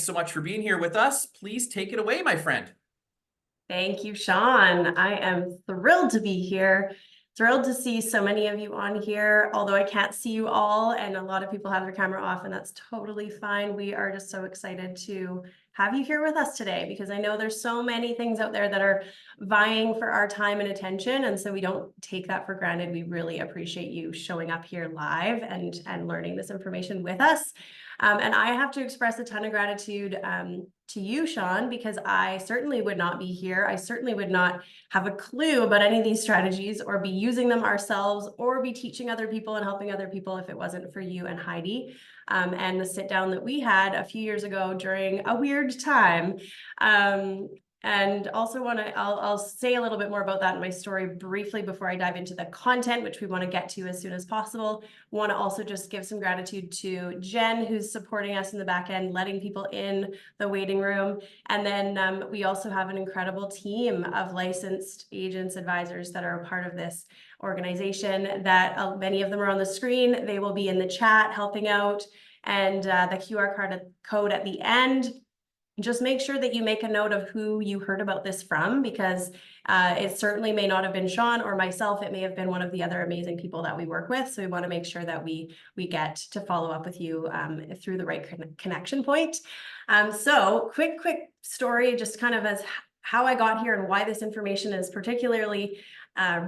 So much for being here with us. Please take it away, my friend. Thank you, Sean. I am thrilled to be here. Thrilled to see so many of you on here, although I can't see you all, and a lot of people have their camera off, and that's totally fine. We are just so excited to have you here with us today because I know there's so many things out there that are vying for our time and attention, and so we don't take that for granted. We really appreciate you showing up here live and learning this information with us. And I have to express a ton of gratitude to you, Sean, because I certainly would not be here. I certainly would not have a clue about any of these strategies or be using them ourselves or be teaching other people and helping other people if it wasn't for you and Heidi and the sit down that we had a few years ago during a weird time. And also I'll say a little bit more about that in my story briefly before I dive into the content, which we want to get to as soon as possible. Want to also just give some gratitude to Jen, who's supporting us in the back end, letting people in the waiting room. And then we also have an incredible team of licensed agents, advisors that are a part of this organization that many of them are on the screen. They will be in the chat helping out, and the QR code at the end. Just make sure that you make a note of who you heard about this from, because it certainly may not have been Sean or myself. It may have been one of the other amazing people that we work with. So we want to make sure that we get to follow up with you through the right connection point. So quick story, just kind of as how I got here and why this information is particularly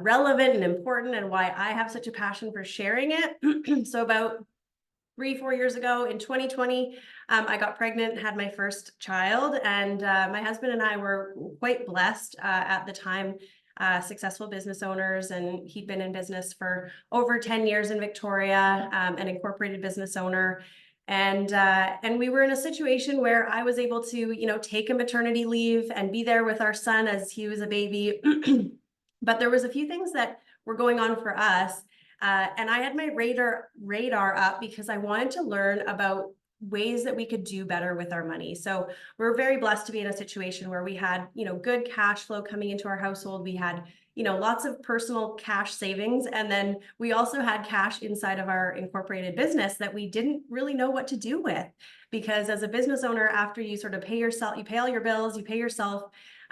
relevant and important, and why I have such a passion for sharing it. So about 3-4 years ago in 2020, I got pregnant, had my first child, and my husband and I were quite blessed at the time, successful business owners, and he'd been in business for over 10 years in Victoria, an incorporated business owner. And we were in a situation where I was able to, take a maternity leave and be there with our son as he was a baby. But there was a few things that were going on for us. And I had my radar up because I wanted to learn about ways that we could do better with our money. So we're very blessed to be in a situation where we had, good cash flow coming into our household. We had, lots of personal cash savings. And then we also had cash inside of our incorporated business that we didn't really know what to do with. Because as a business owner, after you sort of pay yourself, you pay all your bills, you pay yourself.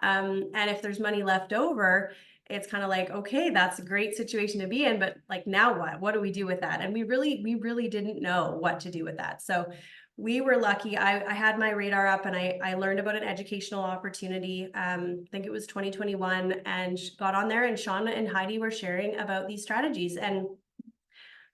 And if there's money left over, it's kind of like, okay, that's a great situation to be in, but like, now what do we do with that? And we really didn't know what to do with that. So we were lucky. I had my radar up, and I learned about an educational opportunity. I think it was 2021, and got on there, and Sean and Heidi were sharing about these strategies. And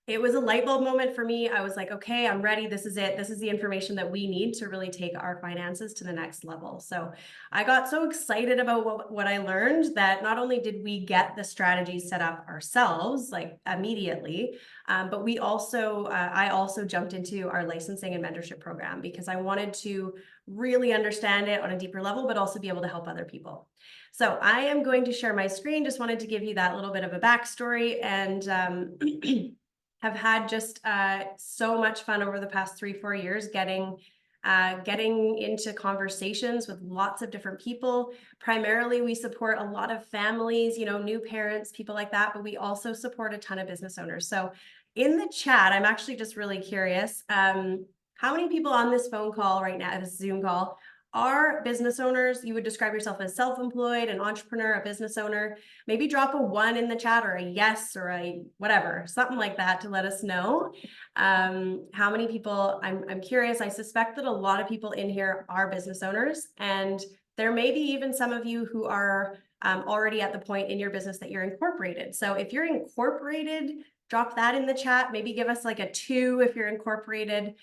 it was a light bulb moment for me. I was like, okay, I'm ready. This is it. This is the information that we need to really take our finances to the next level. So I got so excited about what I learned that not only did we get the strategies set up ourselves, like immediately, but we also, I also jumped into our licensing and mentorship program because I wanted to really understand it on a deeper level, but also be able to help other people. So I am going to share my screen. Just wanted to give you that little bit of a backstory, and have had just so much fun over the past 3-4 years getting into conversations with lots of different people. Primarily, we support a lot of families, new parents, people like that, but we also support a ton of business owners. So in the chat, I'm actually just really curious, how many people on this phone call right now, this Zoom call, are business owners? You would describe yourself as self-employed, an entrepreneur, a business owner. Maybe drop a 1 in the chat, or a yes, or a whatever, something like that, to let us know how many people. I'm curious. I suspect that a lot of people in here are business owners, and there may be even some of you who are already at the point in your business that you're incorporated. So if you're incorporated, drop that in the chat. Maybe give us like a 2 if you're incorporated,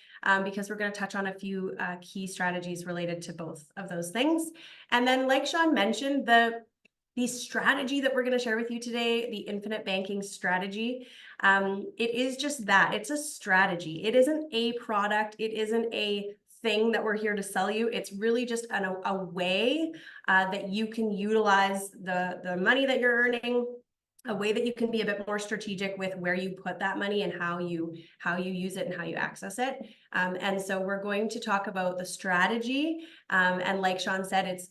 because we're going to touch on a few key strategies related to both of those things. And then, like Sean mentioned, the strategy that we're going to share with you today, the infinite banking strategy, it is just that. It's a strategy. It isn't a product. It isn't a thing that we're here to sell you. It's really just a way that you can utilize the money that you're earning, a way that you can be a bit more strategic with where you put that money and how you use it and how you access it. And so we're going to talk about the strategy. And like Sean said, it's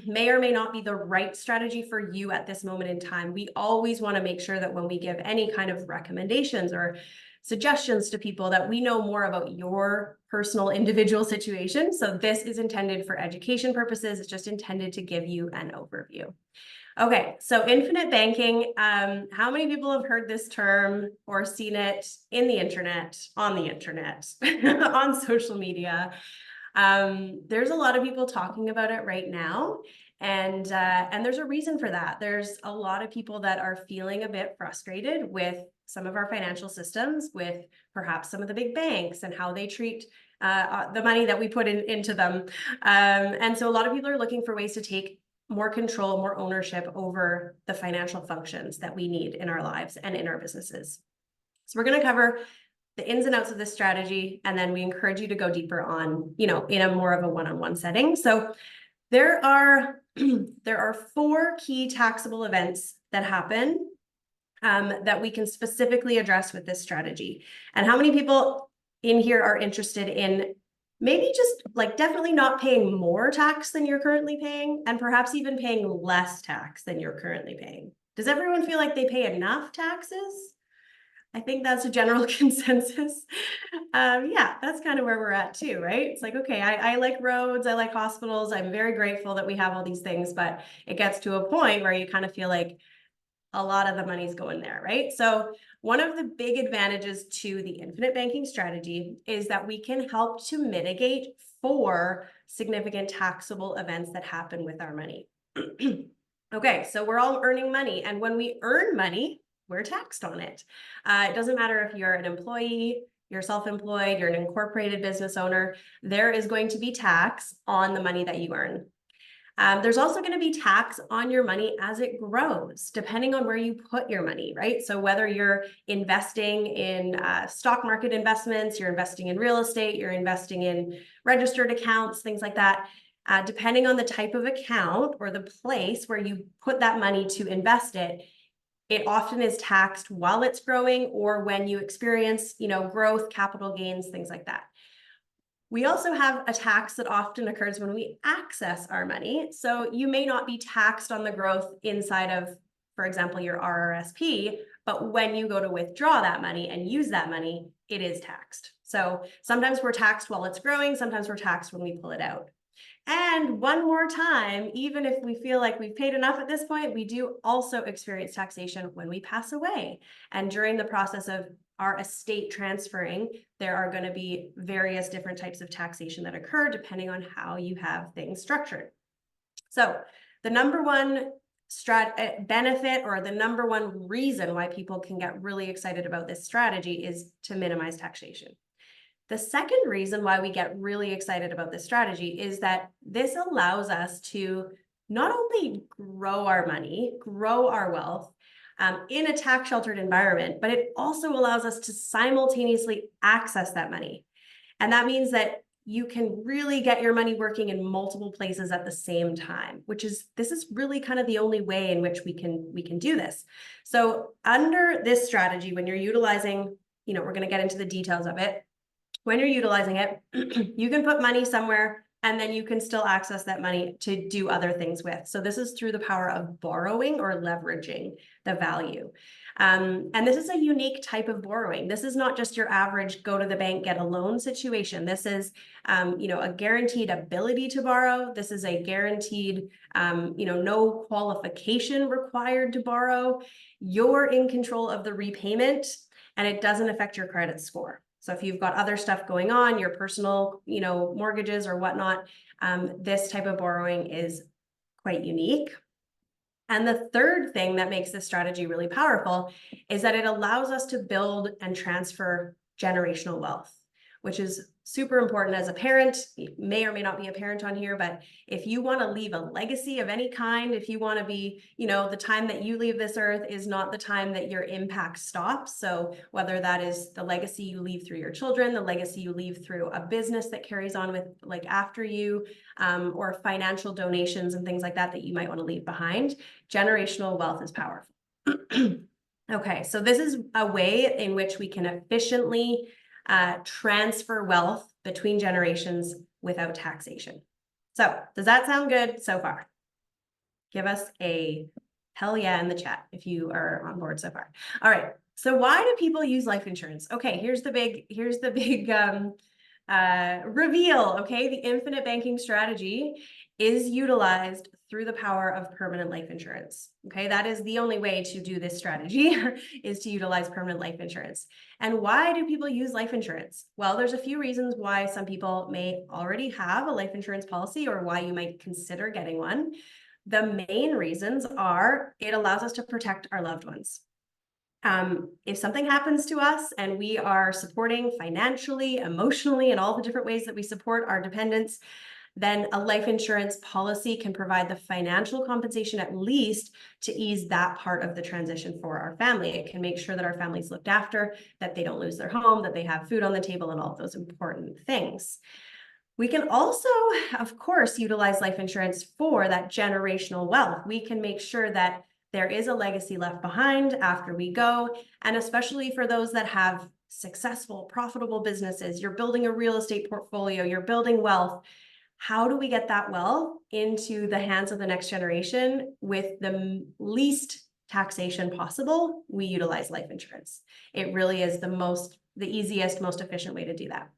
may or may not be the right strategy for you at this moment in time. We always want to make sure that when we give any kind of recommendations or suggestions to people that we know more about your personal individual situation. So this is intended for education purposes. It's just intended to give you an overview. Okay, so infinite banking, how many people have heard this term or seen it in the internet, on social media? There's a lot of people talking about it right now, and there's a reason for that. There's a lot of people that are feeling a bit frustrated with some of our financial systems, with perhaps some of the big banks and how they treat the money that we put into them. And so a lot of people are looking for ways to take more control, more ownership over the financial functions that we need in our lives and in our businesses. So we're going to cover the ins and outs of this strategy, and then we encourage you to go deeper on, in a more of a one-on-one setting. So there are 4 key taxable events that happen that we can specifically address with this strategy. And how many people in here are interested in maybe just definitely not paying more tax than you're currently paying, and perhaps even paying less tax than you're currently paying? Does everyone feel like they pay enough taxes? I think that's a general consensus. Yeah, that's kind of where we're at too, right? It's like, okay, I like roads, I like hospitals. I'm very grateful that we have all these things, but it gets to a point where you kind of feel like a lot of the money's going there, right? So one of the big advantages to the infinite banking strategy is that we can help to mitigate 4 significant taxable events that happen with our money. Okay, so we're all earning money, and when we earn money, we're taxed on it. It doesn't matter if you're an employee, you're self-employed, you're an incorporated business owner, there is going to be tax on the money that you earn. There's also going to be tax on your money as it grows, depending on where you put your money, right? So whether you're investing in stock market investments, you're investing in real estate, you're investing in registered accounts, things like that, depending on the type of account or the place where you put that money to invest it, it often is taxed while it's growing or when you experience, growth, capital gains, things like that. We also have a tax that often occurs when we access our money. So you may not be taxed on the growth inside of, for example, your RRSP, but when you go to withdraw that money and use that money, it is taxed. So sometimes we're taxed while it's growing, sometimes we're taxed when we pull it out. And one more time, even if we feel like we've paid enough at this point, we do also experience taxation when we pass away. And during the process of our estate transferring, there are going to be various different types of taxation that occur depending on how you have things structured. So the number one benefit, or the number one reason why people can get really excited about this strategy, is to minimize taxation. The second reason why we get really excited about this strategy is that this allows us to not only grow our money, grow our wealth in a tax sheltered environment, but it also allows us to simultaneously access that money. And that means that you can really get your money working in multiple places at the same time, this is really kind of the only way in which we can do this. So under this strategy, when you're utilizing, we're going to get into the details of it. When you're utilizing it, you can put money somewhere and then you can still access that money to do other things with. So this is through the power of borrowing or leveraging the value. And this is a unique type of borrowing. This is not just your average go to the bank, get a loan situation. This is, a guaranteed ability to borrow. This is a guaranteed, no qualification required to borrow. You're in control of the repayment and it doesn't affect your credit score. So if you've got other stuff going on, your personal, mortgages or whatnot, this type of borrowing is quite unique. And the third thing that makes this strategy really powerful is that it allows us to build and transfer generational wealth, which is super important as a parent. You may or may not be a parent on here, but if you want to leave a legacy of any kind, if you want to be, the time that you leave this earth is not the time that your impact stops. So whether that is the legacy you leave through your children, the legacy you leave through a business that carries on with after you, or financial donations and things like that you might want to leave behind, generational wealth is powerful. Okay, so this is a way in which we can efficiently transfer wealth between generations without taxation. So does that sound good so far? Give us a hell yeah in the chat if you are on board so far. All right, So why do people use life insurance? Okay, here's the big reveal. Okay, the infinite banking strategy is utilized through the power of permanent life insurance. Okay, that is the only way to do this strategy is to utilize permanent life insurance. And why do people use life insurance? Well, there's a few reasons why some people may already have a life insurance policy or why you might consider getting one. The main reasons are it allows us to protect our loved ones. If something happens to us and we are supporting financially, emotionally, and all the different ways that we support our dependents, then a life insurance policy can provide the financial compensation at least to ease that part of the transition for our family. It can make sure that our family's looked after, that they don't lose their home, that they have food on the table, and all of those important things. We can also, of course, utilize life insurance for that generational wealth. We can make sure that there is a legacy left behind after we go, and especially for those that have successful, profitable businesses, you're building a real estate portfolio, you're building wealth. How do we get that wealth into the hands of the next generation with the least taxation possible? We utilize life insurance. It really is the easiest, most efficient way to do that.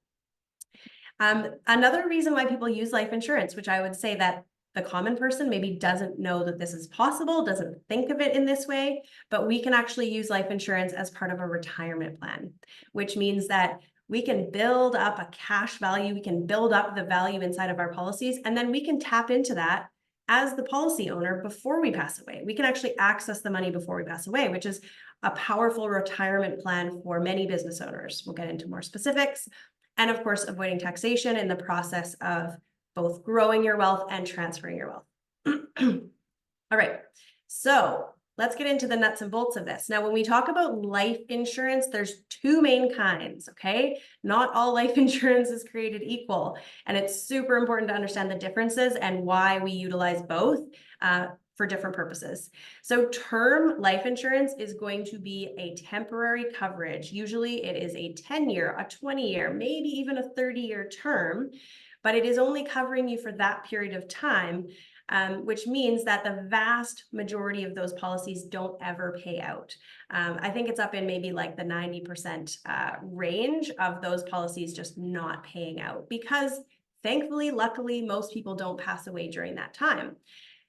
Another reason why people use life insurance, which I would say that the common person maybe doesn't know that this is possible, doesn't think of it in this way, but we can actually use life insurance as part of a retirement plan, which means that we can build up a cash value, we can build up the value inside of our policies, and then we can tap into that as the policy owner before we pass away. We can actually access the money before we pass away, which is a powerful retirement plan for many business owners. We'll get into more specifics. And of course, avoiding taxation in the process of both growing your wealth and transferring your wealth. All right, so let's get into the nuts and bolts of this. Now, when we talk about life insurance, there's two main kinds, okay? Not all life insurance is created equal, and it's super important to understand the differences and why we utilize both for different purposes. So term life insurance is going to be a temporary coverage. Usually it is a 10-year, a 20-year, maybe even a 30-year term, but it is only covering you for that period of time, which means that the vast majority of those policies don't ever pay out. I think it's up in maybe like the 90% range of those policies just not paying out because thankfully, luckily, most people don't pass away during that time.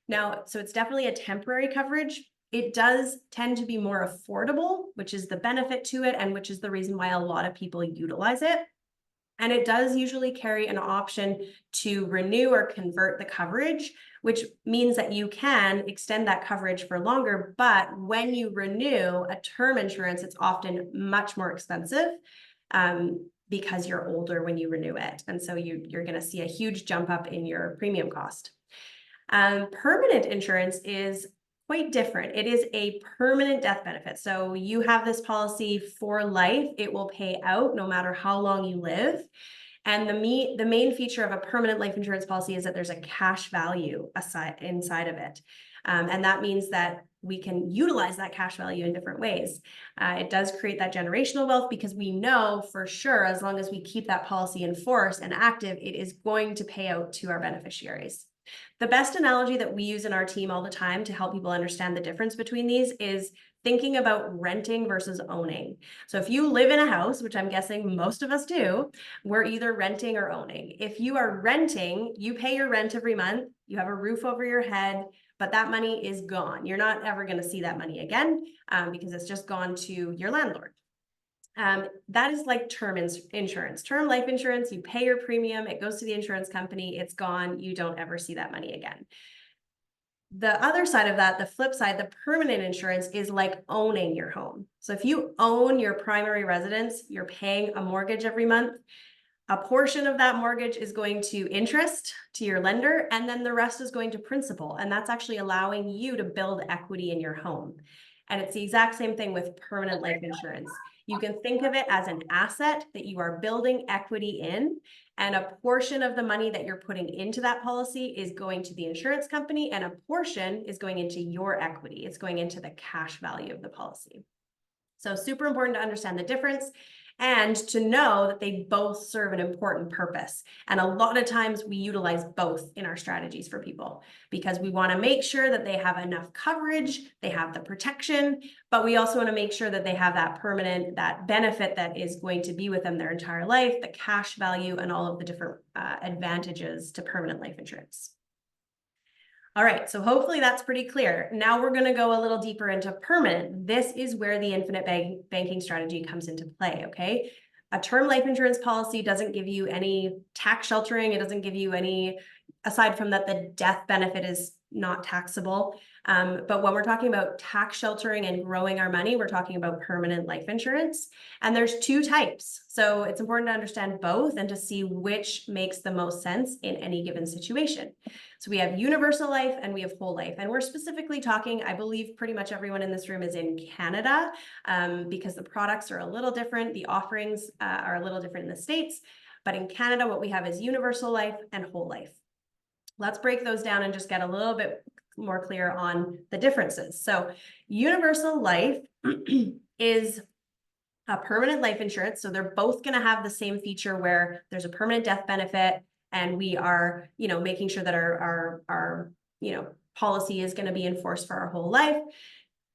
Now, so it's definitely a temporary coverage. It does tend to be more affordable, which is the benefit to it, and which is the reason why a lot of people utilize it. And it does usually carry an option to renew or convert the coverage, which means that you can extend that coverage for longer. But when you renew a term insurance, it's often much more expensive because you're older when you renew it. And so you're going to see a huge jump up in your premium cost. Permanent insurance is quite different. It is a permanent death benefit. So you have this policy for life. It will pay out no matter how long you live. And the main feature of a permanent life insurance policy is that there's a cash value inside of it. And that means that we can utilize that cash value in different ways. It does create that generational wealth because we know for sure, as long as we keep that policy in force and active, it is going to pay out to our beneficiaries. The best analogy that we use in our team all the time to help people understand the difference between these is thinking about renting versus owning. So if you live in a house, which I'm guessing most of us do, we're either renting or owning. If you are renting, you pay your rent every month, you have a roof over your head, but that money is gone. You're not ever going to see that money again because it's just gone to your landlord. That is like term insurance. Term life insurance, you pay your premium, it goes to the insurance company, it's gone, you don't ever see that money again. The other side of that, the flip side, the permanent insurance is like owning your home. So if you own your primary residence, you're paying a mortgage every month. A portion of that mortgage is going to interest to your lender, and then the rest is going to principal. And that's actually allowing you to build equity in your home. And it's the exact same thing with permanent life insurance. You can think of it as an asset that you are building equity in, and a portion of the money that you're putting into that policy is going to the insurance company, and a portion is going into your equity. It's going into the cash value of the policy. So super important to understand the difference. and to know that they both serve an important purpose. And a lot of times we utilize both in our strategies for people because we want to make sure that they have enough coverage, they have the protection, but we also want to make sure that they have that permanent, that benefit that is going to be with them their entire life, the cash value, and all of the different advantages to permanent life insurance. All right, so hopefully that's pretty clear. Now we're going to go a little deeper into permanent. This is where the infinite banking strategy comes into play, okay? A term life insurance policy doesn't give you any tax sheltering. It doesn't give you any, aside from that, the death benefit is not taxable. But when we're talking about tax sheltering and growing our money, we're talking about permanent life insurance. And there's two types. So it's important to understand both and to see which makes the most sense in any given situation. So we have universal life and we have whole life. And we're specifically talking, I believe pretty much everyone in this room is in Canada because the products are a little different. The offerings are a little different in the States. But in Canada, what we have is universal life and whole life. Let's break those down and just get a little bit more clear on the differences. So universal life is a permanent life insurance. So they're both going to have the same feature where there's a permanent death benefit and we are, making sure that our policy is going to be enforced for our whole life.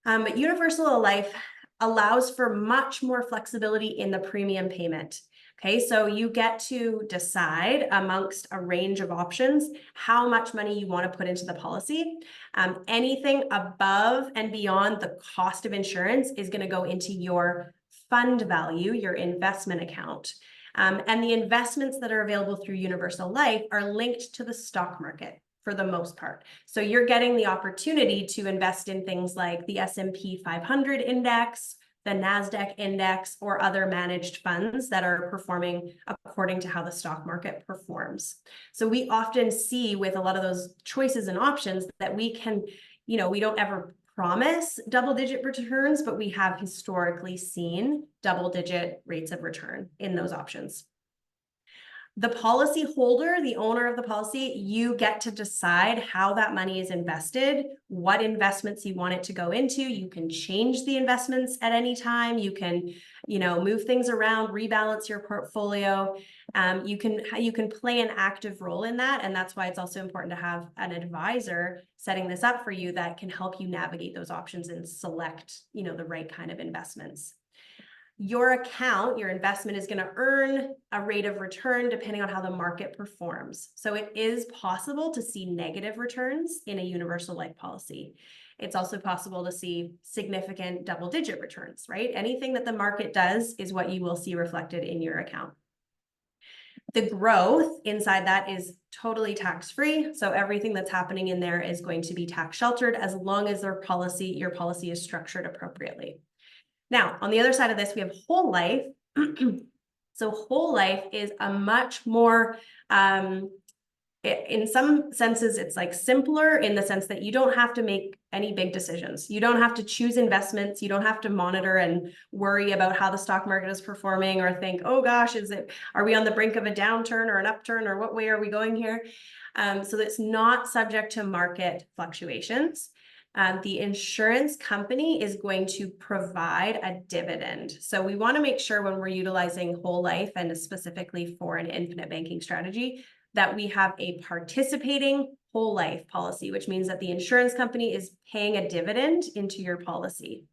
But universal life allows for much more flexibility in the premium payment. Okay, so you get to decide amongst a range of options how much money you want to put into the policy. Anything above and beyond the cost of insurance is going to go into your fund value, your investment account. And the investments that are available through Universal Life are linked to the stock market for the most part. So you're getting the opportunity to invest in things like the S&P 500 index, the NASDAQ index, or other managed funds that are performing according to how the stock market performs. So we often see with a lot of those choices and options that we can, we don't ever promise double-digit returns, but we have historically seen double-digit rates of return in those options. The policy holder, the owner of the policy, you get to decide how that money is invested, what investments you want it to go into. You can change the investments at any time. You can, move things around, rebalance your portfolio. You can play an active role in that. And that's why it's also important to have an advisor setting this up for you that can help you navigate those options and select, the right kind of investments. Your account, your investment is going to earn a rate of return depending on how the market performs. So it is possible to see negative returns in a universal life policy. It's also possible to see significant double-digit returns, right? Anything that the market does is what you will see reflected in your account. The growth inside that is totally tax-free. So everything that's happening in there is going to be tax sheltered as long as your policy is structured appropriately. Now, on the other side of this, we have whole life. So whole life is a much more, in some senses, it's like simpler in the sense that you don't have to make any big decisions. You don't have to choose investments. You don't have to monitor and worry about how the stock market is performing or think, oh gosh, are we on the brink of a downturn or an upturn or what way are we going here? So it's not subject to market fluctuations. The insurance company is going to provide a dividend. So we want to make sure when we're utilizing whole life and specifically for an infinite banking strategy that we have a participating whole life policy, which means that the insurance company is paying a dividend into your policy.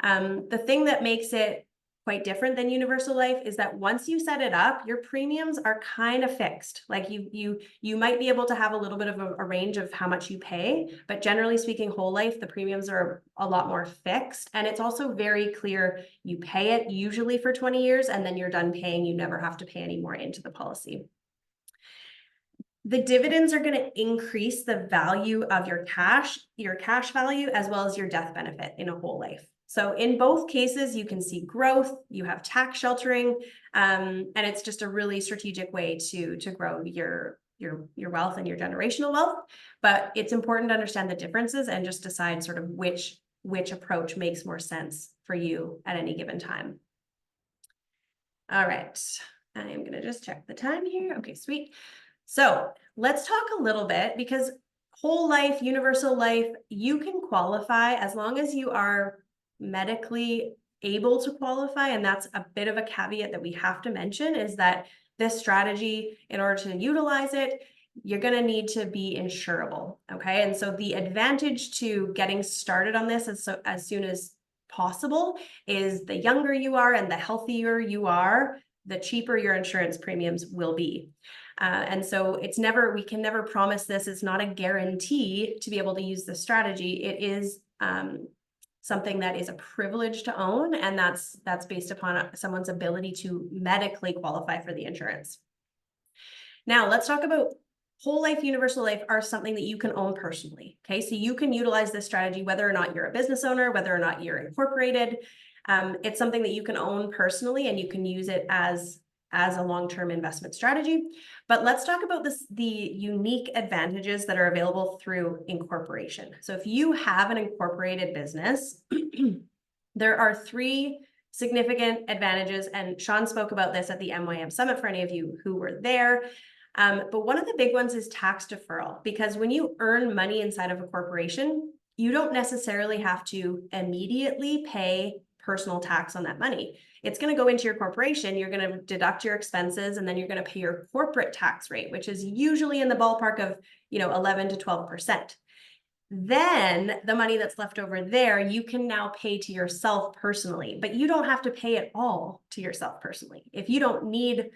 The thing that makes it quite different than universal life is that once you set it up, your premiums are kind of fixed. Like you might be able to have a little bit of a range of how much you pay, but generally speaking, whole life, the premiums are a lot more fixed. And it's also very clear you pay it usually for 20 years and then you're done paying. You never have to pay any more into the policy. The dividends are going to increase the value of your cash value, as well as your death benefit in a whole life. So in both cases, you can see growth, you have tax sheltering, and it's just a really strategic way to grow your wealth and your generational wealth. But it's important to understand the differences and just decide sort of which approach makes more sense for you at any given time. All right, I am going to just check the time here. Okay, sweet. So let's talk a little bit because whole life, universal life, you can qualify as long as you are medically able to qualify, and that's a bit of a caveat that we have to mention, is that this strategy, in order to utilize it, you're going to need to be insurable. Okay. And so the advantage to getting started on this as soon as possible is the younger you are and the healthier you are, the cheaper your insurance premiums will be. And so we can never promise this. It's not a guarantee to be able to use the strategy. It is something that is a privilege to own, and that's based upon someone's ability to medically qualify for the insurance. Now, let's talk about whole life, universal life are something that you can own personally. Okay, so you can utilize this strategy whether or not you're a business owner, whether or not you're incorporated. It's something that you can own personally, and you can use it as a long-term investment strategy. But let's talk about the unique advantages that are available through incorporation. So if you have an incorporated business, there are 3 significant advantages, and Sean spoke about this at the MYM Summit for any of you who were there. But one of the big ones is tax deferral, because when you earn money inside of a corporation, you don't necessarily have to immediately pay personal tax on that money. It's going to go into your corporation, you're going to deduct your expenses, and then you're going to pay your corporate tax rate, which is usually in the ballpark of 11 to 12%. Then the money that's left over there, you can now pay to yourself personally, but you don't have to pay it all to yourself personally. If you don't need,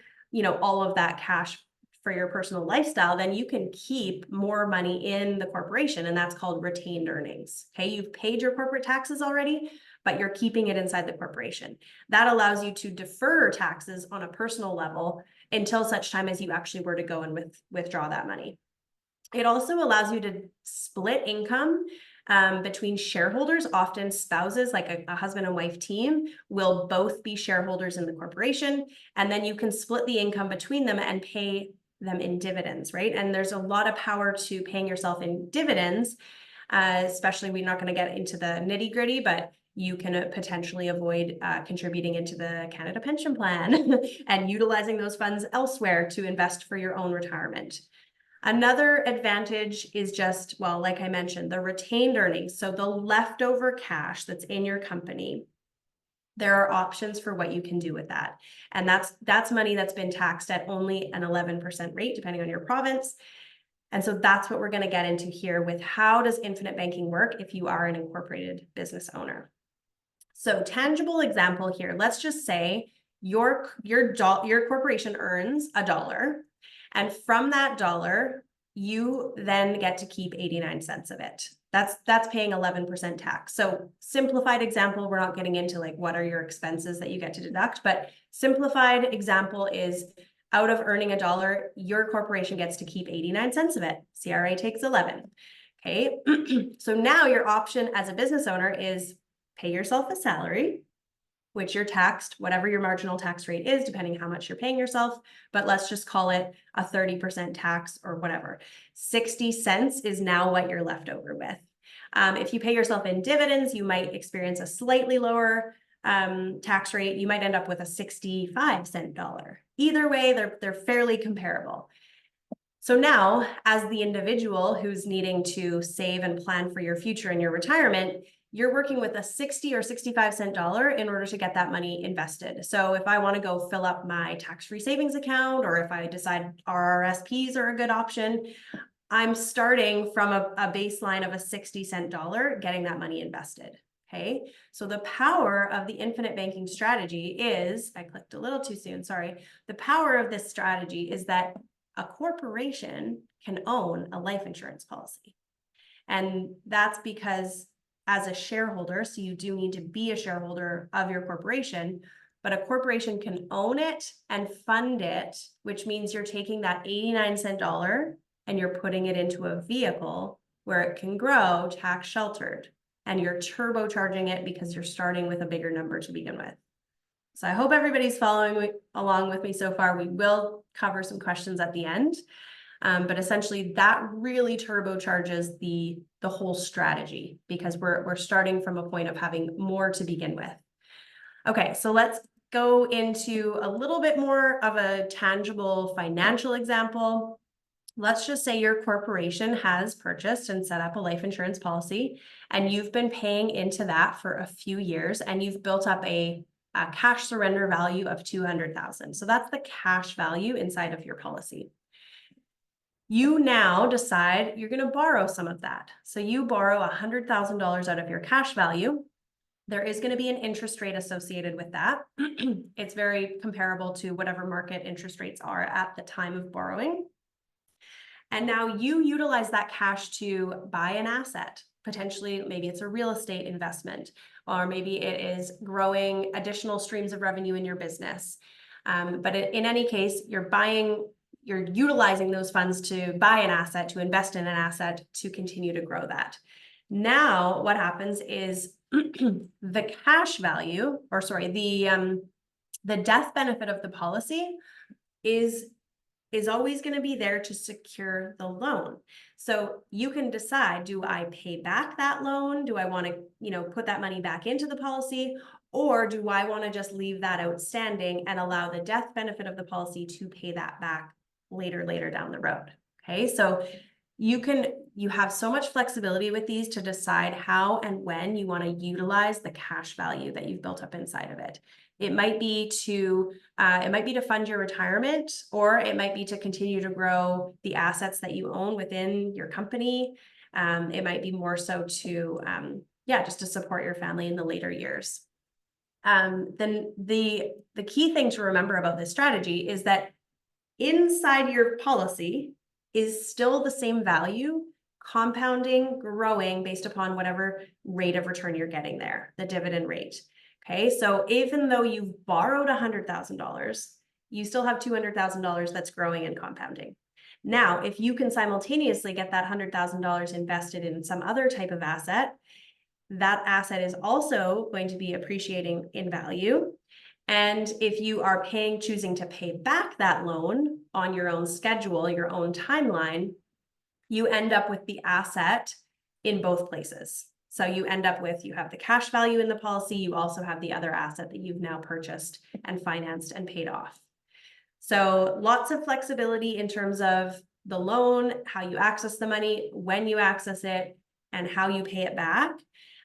all of that cash for your personal lifestyle, then you can keep more money in the corporation, and that's called retained earnings. Okay, you've paid your corporate taxes already, but you're keeping it inside the corporation. That allows you to defer taxes on a personal level until such time as you actually were to go and withdraw that money. It also allows you to split income between shareholders. Often spouses, like a husband and wife team, will both be shareholders in the corporation, and then you can split the income between them and pay them in dividends, right? And there's a lot of power to paying yourself in dividends, especially we're not going to get into the nitty gritty, but you can potentially avoid contributing into the Canada Pension Plan and utilizing those funds elsewhere to invest for your own retirement. Another advantage is just, well, like I mentioned, the retained earnings. So the leftover cash that's in your company, there are options for what you can do with that. And that's money that's been taxed at only an 11% rate, depending on your province. And so that's what we're going to get into here with how does infinite banking work if you are an incorporated business owner. So tangible example here, let's just say your corporation earns $1. And from that dollar, you then get to keep 89 cents of it. That's paying 11% tax. So simplified example, we're not getting into like what are your expenses that you get to deduct, but simplified example is out of earning $1, your corporation gets to keep 89 cents of it. CRA takes 11. Okay. So now your option as a business owner is pay yourself a salary, which you're taxed, whatever your marginal tax rate is, depending how much you're paying yourself, but let's just call it a 30% tax or whatever. 60 cents is now what you're left over with. If you pay yourself in dividends, you might experience a slightly lower tax rate. You might end up with a 65-cent dollar. Either way, they're fairly comparable. So now, as the individual who's needing to save and plan for your future and your retirement, you're working with a 60 or 65-cent dollar in order to get that money invested. So if I want to go fill up my tax-free savings account, or if I decide RRSPs are a good option, I'm starting from a baseline of a 60-cent dollar, getting that money invested. Okay, so the power of the infinite banking strategy is, I clicked a little too soon, sorry. The power of this strategy is that a corporation can own a life insurance policy. And that's because as a shareholder, so you do need to be a shareholder of your corporation, but a corporation can own it and fund it, which means you're taking that 89-cent dollar and you're putting it into a vehicle where it can grow tax sheltered, and you're turbocharging it because you're starting with a bigger number to begin with. So I hope everybody's following along with me so far. We will cover some questions at the end. But essentially that really turbocharges the whole strategy, because we're starting from a point of having more to begin with. Okay, so let's go into a little bit more of a tangible financial example. let's just say your corporation has purchased and set up a life insurance policy, and you've been paying into that for a few years, and you've built up a cash surrender value of 200,000. So that's the cash value inside of your policy. You now decide you're going to borrow some of that. So you borrow $100,000 out of your cash value. There is going to be an interest rate associated with that. It's very comparable to whatever market interest rates are at the time of borrowing. And now you utilize that cash to buy an asset. Potentially, maybe it's a real estate investment, or maybe it is growing additional streams of revenue in your business. But in any case, you're utilizing those funds to buy an asset, to invest in an asset, to continue to grow that. Now, what happens is the cash value, or sorry, the death benefit of the policy is always going to be there to secure the loan. So you can decide, do I pay back that loan? Do I want to, put that money back into the policy? Or do I want to just leave that outstanding and allow the death benefit of the policy to pay that back later down the road? Okay, so you have so much flexibility with these to decide how and when you want to utilize the cash value that you've built up inside of it. It might be to fund your retirement, or it might be to continue to grow the assets that you own within your company. It might be more so to just to support your family in the later years. Then the key thing to remember about this strategy is that inside your policy is still the same value, compounding, growing based upon whatever rate of return you're getting there, the dividend rate. Okay, so even though you've borrowed $100,000, you still have $200,000 that's growing and compounding. Now, if you can simultaneously get that $100,000 invested in some other type of asset, that asset is also going to be appreciating in value. And if you are choosing to pay back that loan on your own schedule, your own timeline, you end up with the asset in both places. So you end up with, you have the cash value in the policy, you also have the other asset that you've now purchased and financed and paid off. So lots of flexibility in terms of the loan, how you access the money, when you access it, and how you pay it back.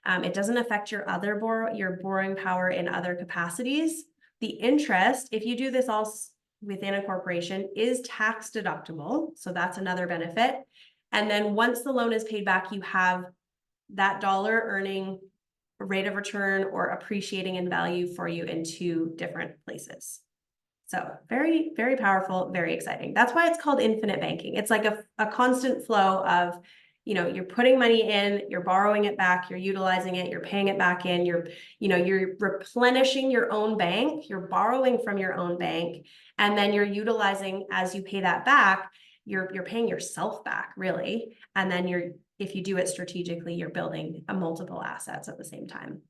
It doesn't affect your borrowing power in other capacities. The interest, if you do this all within a corporation, is tax deductible. So that's another benefit. And then once the loan is paid back, you have that dollar earning rate of return or appreciating in value for you in two different places. So very, very powerful, very exciting. That's why it's called infinite banking. It's like a constant flow of, you're putting money in, you're borrowing it back, you're utilizing it, you're paying it back in, you're replenishing your own bank, you're borrowing from your own bank, and then you're utilizing, as you pay that back, you're paying yourself back, really. And then if you do it strategically, you're building multiple assets at the same time.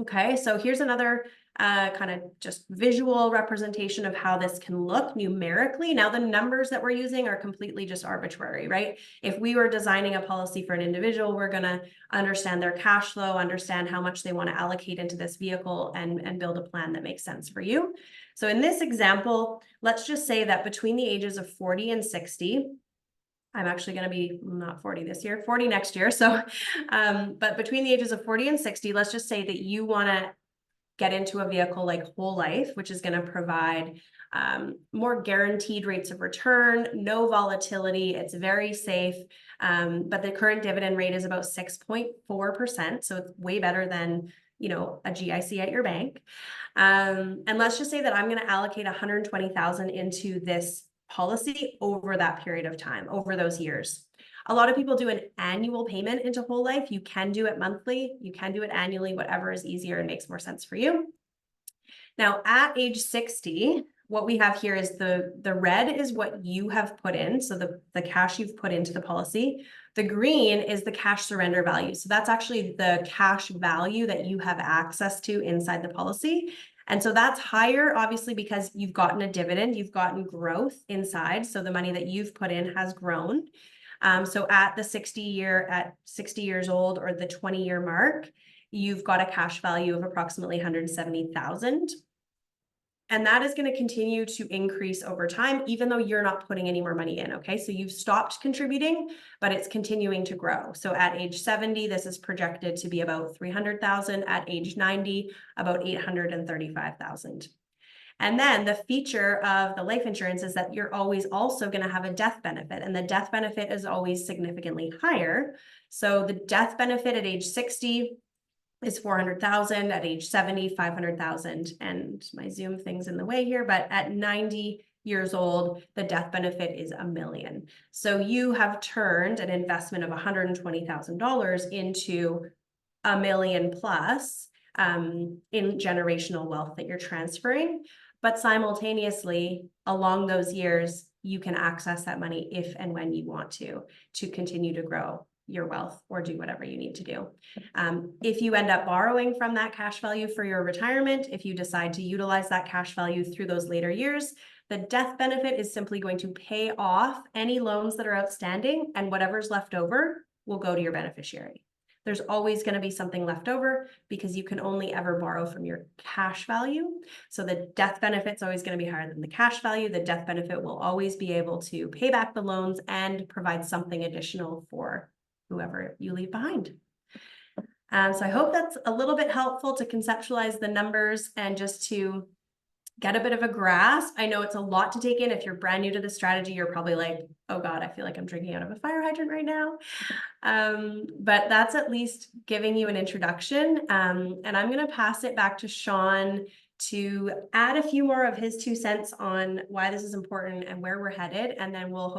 Okay, so here's another kind of just visual representation of how this can look numerically. Now, the numbers that we're using are completely just arbitrary, right? If we were designing a policy for an individual, we're going to understand their cash flow, understand how much they want to allocate into this vehicle, and build a plan that makes sense for you. So in this example, let's just say that between the ages of 40 and 60, I'm actually going to be not 40 this year, 40 next year. So, but between the ages of 40 and 60, let's just say that you want to get into a vehicle like whole life, which is going to provide more guaranteed rates of return, no volatility. It's very safe. But the current dividend rate is about 6.4%. So it's way better than, a GIC at your bank. And let's just say that I'm going to allocate 120,000 into this policy over that period of time, over those years. A lot of people do an annual payment into whole life. You can do it monthly, you can do it annually, whatever is easier and makes more sense for you. Now, at age 60, what we have here is the red is what you have put in, so the cash you've put into the policy. The green is the cash surrender value. So that's actually the cash value that you have access to inside the policy. And so that's higher, obviously, because you've gotten a dividend, you've gotten growth inside. So the money that you've put in has grown. So at 60 years old, or the 20-year mark, you've got a cash value of approximately 170,000. And that is going to continue to increase over time, even though you're not putting any more money in. Okay, so you've stopped contributing, but it's continuing to grow. So at age 70, this is projected to be about 300,000. At age 90, about 835,000. And then the feature of the life insurance is that you're always also going to have a death benefit, and the death benefit is always significantly higher. So the death benefit at age 60 is 400,000, at age 70, 500,000. And my Zoom thing's in the way here, but at 90 years old, the death benefit is $1 million. So you have turned an investment of $120,000 into $1 million plus in generational wealth that you're transferring. But simultaneously, along those years, you can access that money if and when you want to continue to grow your wealth or do whatever you need to do. If you end up borrowing from that cash value for your retirement, if you decide to utilize that cash value through those later years, the death benefit is simply going to pay off any loans that are outstanding, and whatever's left over will go to your beneficiary. There's always going to be something left over because you can only ever borrow from your cash value. So the death benefit's always going to be higher than the cash value. The death benefit will always be able to pay back the loans and provide something additional for whoever you leave behind. So I hope that's a little bit helpful to conceptualize the numbers and just to get a bit of a grasp. I know it's a lot to take in. If you're brand new to the strategy, you're probably like, oh God, I feel like I'm drinking out of a fire hydrant right now. But that's at least giving you an introduction. And I'm going to pass it back to Sean to add a few more of his 2 cents on why this is important and where we're headed. And then we'll